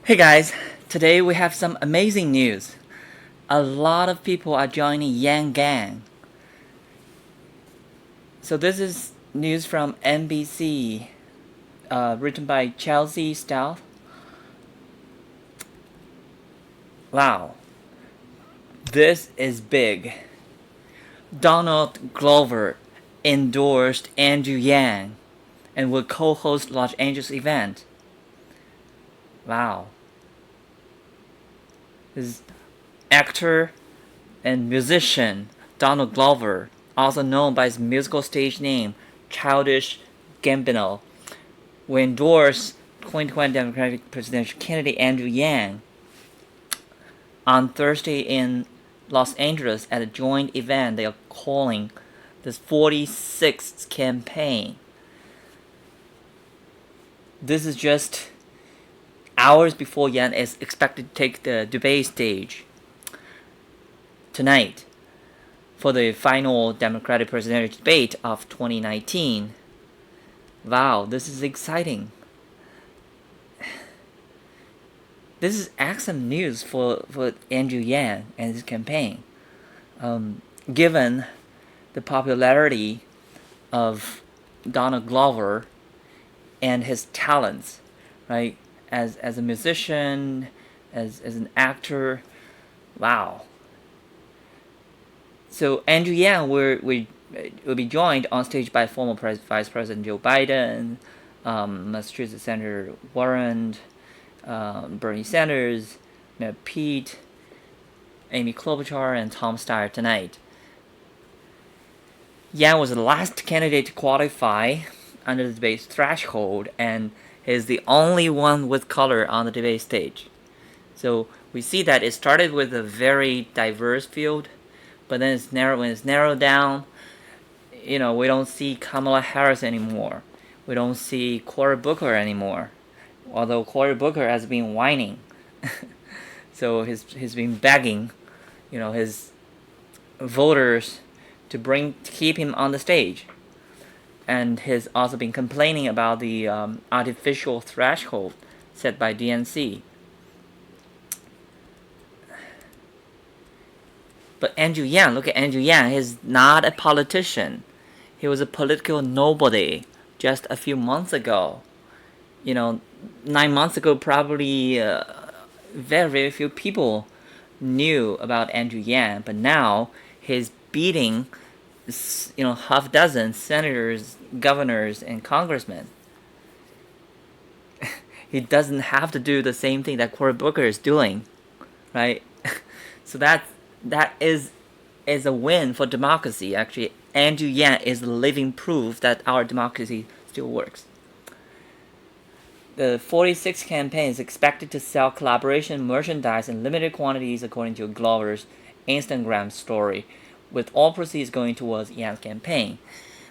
Hey guys, today we have some amazing news. A lot of people are joining Yang Gang. So this is news from NBC, written by Chelsea Stout. Wow, this is big. Donald Glover endorsed Andrew Yang and will co-host Los Angeles event. Wow. This actor and musician Donald Glover, also known by his musical stage name Childish Gambino, will endorse 2020 Democratic presidential candidate Andrew Yang on Thursday in Los Angeles at a joint event they are calling this 46th campaign. This is just hours before Yang is expected to take the debate stage tonight for the final Democratic presidential debate of 2019. Wow, this is exciting. This is excellent news for Andrew Yang and his campaign. Given the popularity of Donald Glover and his talents, right? As a musician, as an actor, wow. So Andrew Yang will be joined on stage by former Vice President Joe Biden, Massachusetts Senator Warren, Bernie Sanders, Mayor Pete, Amy Klobuchar, and Tom Steyer tonight. Yang was the last candidate to qualify under the debate threshold, and is the only one with color on the debate stage. So we see that it started with a very diverse field, but then when it's narrowed down, we don't see Kamala Harris anymore. We don't see Cory Booker anymore, although Cory Booker has been whining. So he's been begging, his voters to keep him on the stage, and has also been complaining about the artificial threshold set by DNC. But Andrew Yang, look at Andrew Yang. He's not a politician. He was a political nobody just a few months ago. 9 months ago, probably very, very few people knew about Andrew Yang. But now he's beating, half dozen senators, governors, and congressmen. He doesn't have to do the same thing that Cory Booker is doing, right? So that is a win for democracy. Actually, Andrew Yang is living proof that our democracy still works. The 46th campaign is expected to sell collaboration merchandise in limited quantities, according to Glover's Instagram story, with all proceeds going towards Yang's campaign.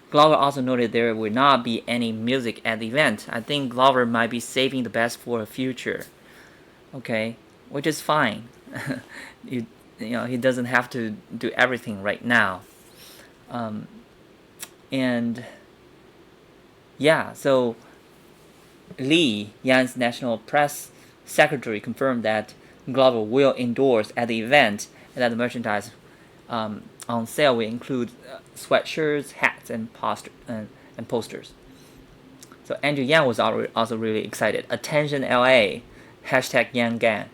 Glover also noted there will not be any music at the event. I think Glover might be saving the best for the future. Okay, which is fine. He doesn't have to do everything right now. And yeah, so Lee, Yang's national press secretary, confirmed that Glover will endorse at the event, and that the merchandise on sale will include sweatshirts, hats, and posters. So Andrew Yang was also really excited. Attention LA, hashtag Yang Gang.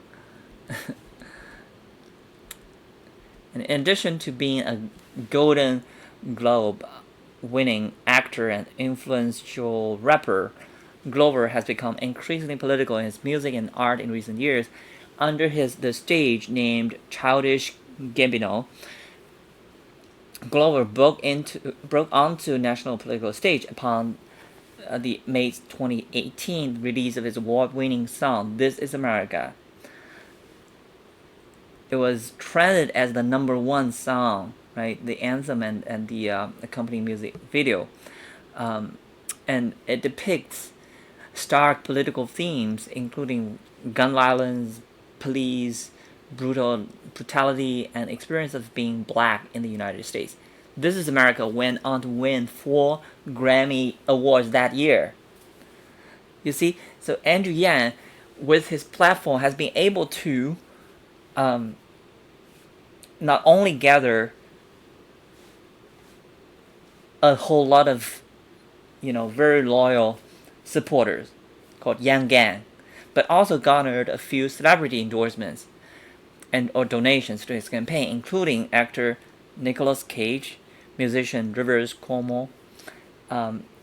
And in addition to being a Golden Globe winning actor and influential rapper, Glover has become increasingly political in his music and art in recent years. Under the stage named Childish Gambino, Glover broke onto national political stage upon the May 2018 release of his award-winning song "This Is America." It was trended as the #1 song, right? The anthem and the accompanying music video, and it depicts stark political themes, including gun violence, police brutality, and experience of being black in the United States. This Is America went on to win 4 Grammy Awards that year. You see, so Andrew Yang with his platform, has been able to not only gather a whole lot of, very loyal supporters called Yang Gang, but also garnered a few celebrity endorsements and or donations to his campaign, including actor Nicolas Cage, musician Rivers Cuomo,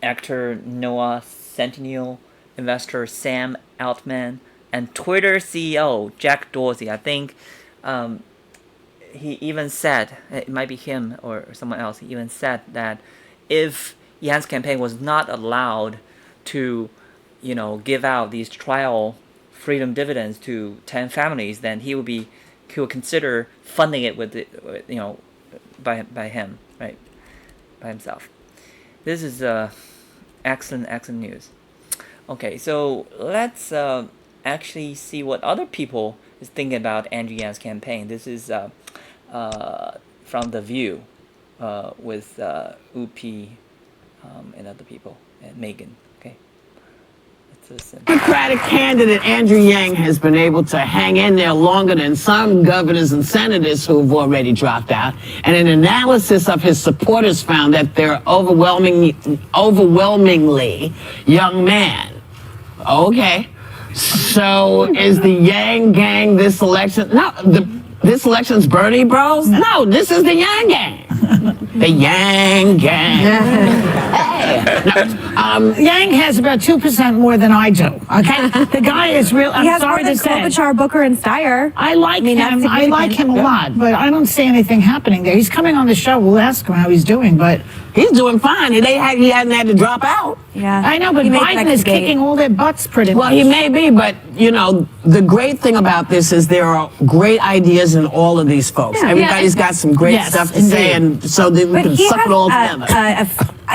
actor Noah Centineo, investor Sam Altman, and Twitter CEO Jack Dorsey. I think he even said, it might be him or someone else, he even said that if Yan's campaign was not allowed to, give out these trial freedom dividends to 10 families, then he would consider funding it with by him, right, by himself. This is excellent news. Okay, so let's actually see what other people is thinking about Andrew Yan's campaign. This is from The View with Whoopi and other people, and Meghan. Okay, let's listen. Democratic candidate Andrew Yang has been able to hang in there longer than some governors and senators who have already dropped out. And an analysis of his supporters found that they're overwhelmingly young men. Okay. So is the Yang Gang this election? No, this election's Bernie Bros? No, this is the Yang Gang. The Yang Gang. Yang has about 2% more than I do. Okay, the guy is real. I'm sorry to say. Klobuchar, Booker, and Steyer. I like him. I like him a lot, but I don't see anything happening there. He's coming on the show. We'll ask him how he's doing, but he's doing fine. He hadn't had to drop out. Yeah, I know, but Biden is kicking all their butts pretty much. Well, he may be, but the great thing about this is there are great ideas in all of these folks. Yeah. Everybody's got some great stuff to say, and so we can suck it all together.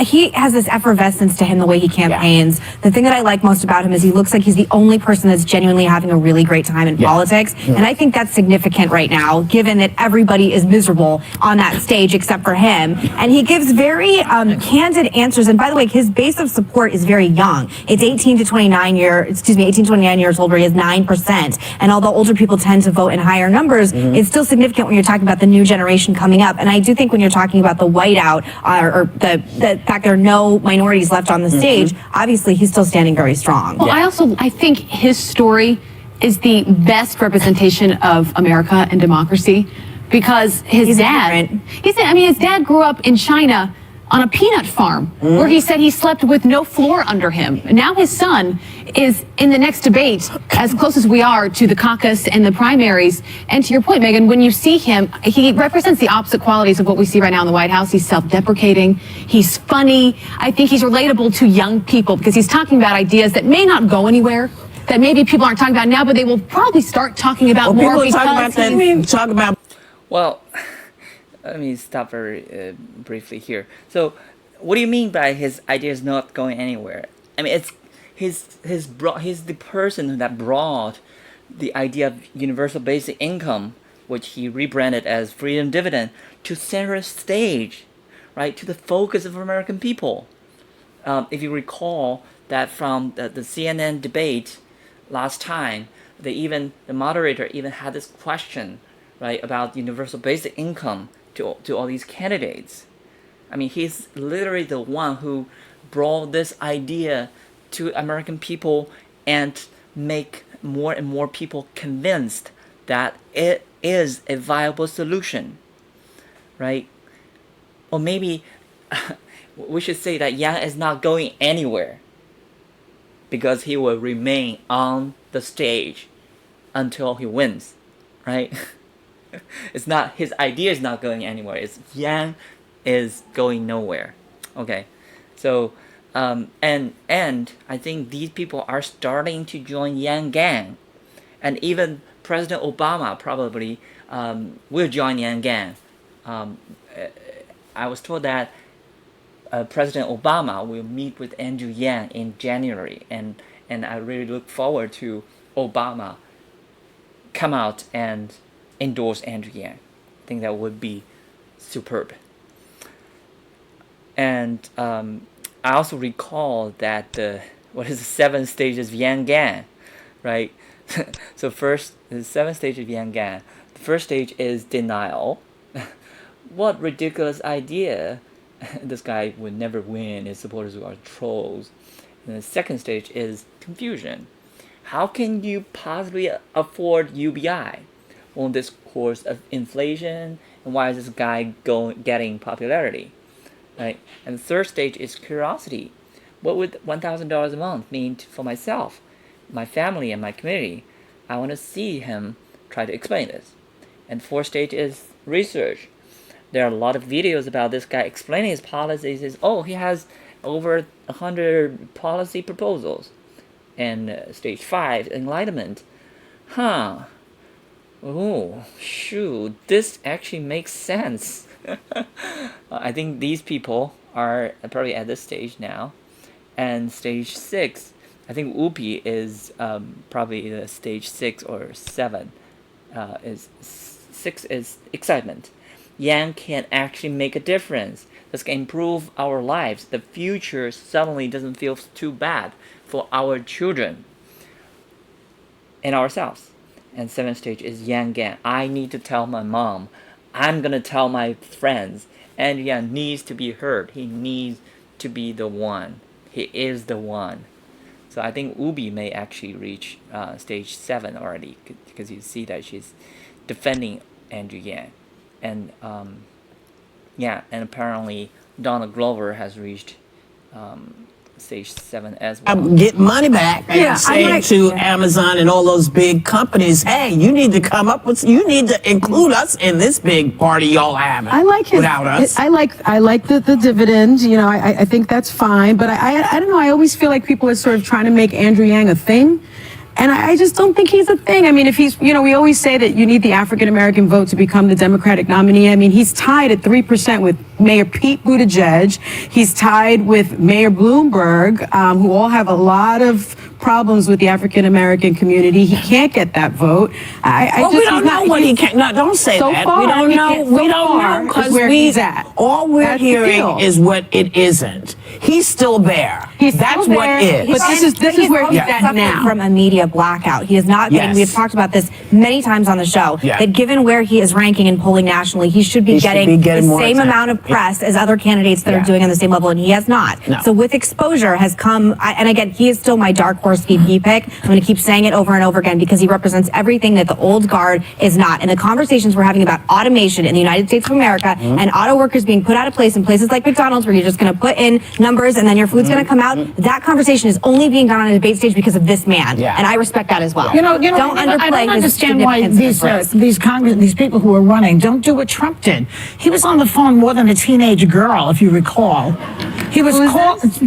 He has this effervescence to him, the way he campaigns. Yeah. The thing that I like most about him is he looks like he's the only person that's genuinely having a really great time in politics. Yeah. And I think that's significant right now, given that everybody is miserable on that stage except for him. And he gives very candid answers. And by the way, his base of support is very young. It's 18 to 29 years old, where he has 9%. And although older people tend to vote in higher numbers, it's still significant when you're talking about the new generation coming up. And I do think when you're talking about the whiteout or the fact there are no minorities left on the stage, obviously he's still standing very strong. Well, I think his story is the best representation of America and democracy, because his dad grew up in China on a peanut farm where he said he slept with no floor under him. Now his son is in the next debate, as close as we are to the caucus and the primaries. And to your point, Meghan, when you see him, he represents the opposite qualities of what we see right now in the White House. He's self-deprecating. He's funny. I think he's relatable to young people because he's talking about ideas that may not go anywhere, that maybe people aren't talking about now, but they will probably start talking about more because Well, let me stop very briefly here. So, what do you mean by his ideas not going anywhere? I mean, it's he's the person that brought the idea of universal basic income, which he rebranded as freedom dividend, to center stage, right, to the focus of American people. If you recall that from the CNN debate last time, the moderator even had this question, right, about universal basic income to all these candidates. I mean, he's literally the one who brought this idea to American people and make more and more people convinced that it is a viable solution, right? Or maybe we should say that Yang is not going anywhere because he will remain on the stage until he wins, right? It's not, his idea is not going anywhere. It's Yang is going nowhere. Okay, so and I think these people are starting to join Yang Gang, and even President Obama probably will join Yang Gang. I was told that President Obama will meet with Andrew Yang in January, and I really look forward to Obama come out and endorse Andrew Yang. I think that would be superb. And I also recall that the 7 stages of Yang Gang, right? So first, the seventh stage of Yang Gan. The first stage is denial. What ridiculous idea! This guy would never win. His supporters are trolls. And the second stage is confusion. How can you possibly afford UBI? Won't this cause of inflation? And why is this guy getting popularity? Right? And the third stage is curiosity. What would $1,000 a month mean for myself, my family, and my community? I want to see him try to explain this. And fourth stage is research. There are a lot of videos about this guy explaining his policies. He has over 100 policy proposals. And stage 5, enlightenment. Oh, shoot, this actually makes sense. I think these people are probably at this stage now. And stage 6, I think Whoopi is probably the stage 6 or 7. 6 is excitement. Yang can actually make a difference. This can improve our lives. The future suddenly doesn't feel too bad for our children and ourselves. And seventh stage is Yang Gan. I need to tell my mom. I'm gonna tell my friends. And Yang needs to be heard. He needs to be the one. He is the one. So I think Whoopi may actually reach stage 7 already, because you see that she's defending Andrew Yang. And and apparently Donald Glover has reached stage 7 as well. Get money back and say to Amazon and all those big companies, hey, you need to come up with, you need to include us in this big party y'all having. I like his, without us. I like the dividend. You know, I think that's fine. But I don't know. I always feel like people are sort of trying to make Andrew Yang a thing. And I just don't think he's a thing. I mean, if he's, you know, we always say that you need the African-American vote to become the Democratic nominee. I mean, he's tied at 3% with Mayor Pete Buttigieg. He's tied with Mayor Bloomberg, who all have a lot of problems with the African-American community. He can't get that vote. We don't know what he can't. No, don't say so that. Far, we don't know. We don't know because he's at. All we're hearing is what it isn't. He's still there. That's still what there. is. But this is where he's at now. From a media blackout. He is not getting, we've talked about this many times on the show, that given where he is ranking and polling nationally, he should be getting the same amount of press as other candidates that are doing on the same level, and he has not. So with exposure has come, and again, he is still my dark horse VP pick. I'm going to keep saying it over and over again because he represents everything that the old guard is not. And the conversations we're having about automation in the United States of America and auto workers being put out of place in places like McDonald's where you're just going to put in numbers and then your food's going to come out, that conversation is only being done on a debate stage because of this man. And I respect that as well. I don't understand why these people who are running don't do what Trump did. He was on the phone more than a teenage girl, if you recall. He was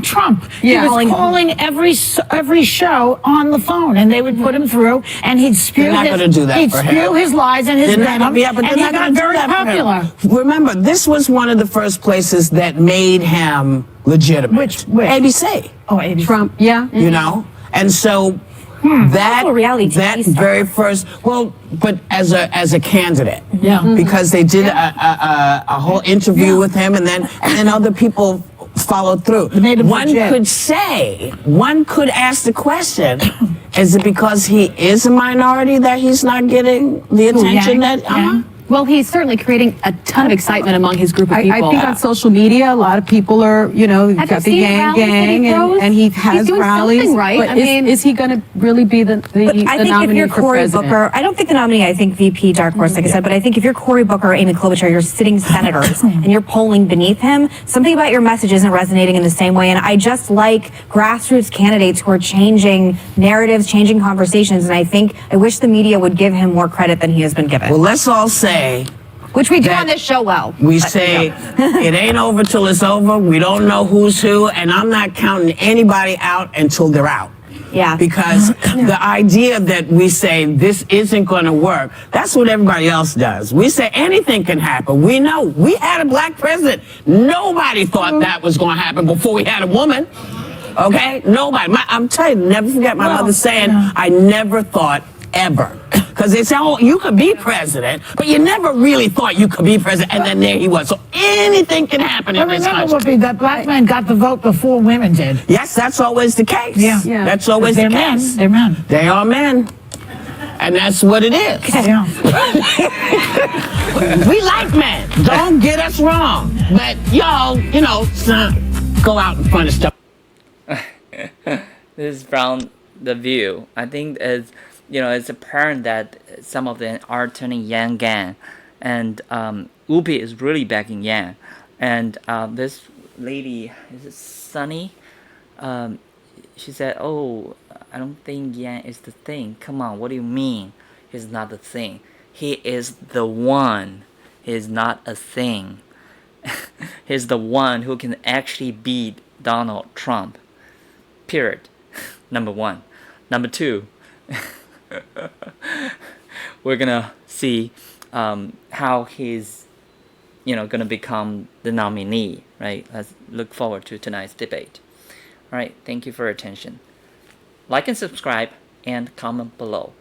Trump. He was calling every show on the phone, and they would put him through, and he'd spew his lies and his venom, and he got very popular. Remember, this was one of the first places that made him legitimate. Which? ABC. Oh, ABC. Trump, You know, and so that very first, but as a candidate, because they did a whole interview with him, and then other people followed through. One could ask the question, is it because he is a minority that he's not getting the attention that Well, he's certainly creating a ton of excitement among his group of people. I think on social media, a lot of people are, got the Yang Gang, and he has rallies. Right? But is he going to really be the think if you're Cory Booker, I don't think the nominee, I think VP dark horse, like I said, but I think if you're Cory Booker or Amy Klobuchar, you're sitting senators and you're polling beneath him, something about your message isn't resonating in the same way. And I just like grassroots candidates who are changing narratives, changing conversations. And I wish the media would give him more credit than he has been given. Well, let's all say, which we do on this show well. We say it ain't over till it's over. We don't know who's who, and I'm not counting anybody out until they're out. Yeah. Because the idea that we say this isn't going to work, that's what everybody else does. We say anything can happen. We know. We had a black president. Nobody thought that was going to happen before we had a woman. Okay? Nobody. I'm telling you, never forget my mother saying, I never thought ever Because they say, oh, you could be president, but you never really thought you could be president, and then there he was. So anything can happen in But this remember, country. Whoopi, that black man got the vote before women did. Yes, that's always the case. Yeah. That's always the They're men. case. They're men. They are men. And that's what it is. Yeah. We like men. Don't get us wrong. But y'all, go out in front of stuff. This is from The View. I think it's apparent that some of them are turning Yang gang, and Whoopi is really backing Yang. And this lady, is it Sunny? She said, "Oh, I don't think Yang is the thing. Come on, what do you mean? He's not the thing. He is the one. He's not a thing. He's the one who can actually beat Donald Trump. Period. Number one. Number two, we're gonna see how he's gonna become the nominee, right? Let's look forward to tonight's debate. All right, thank you for your attention. Like and subscribe and comment below.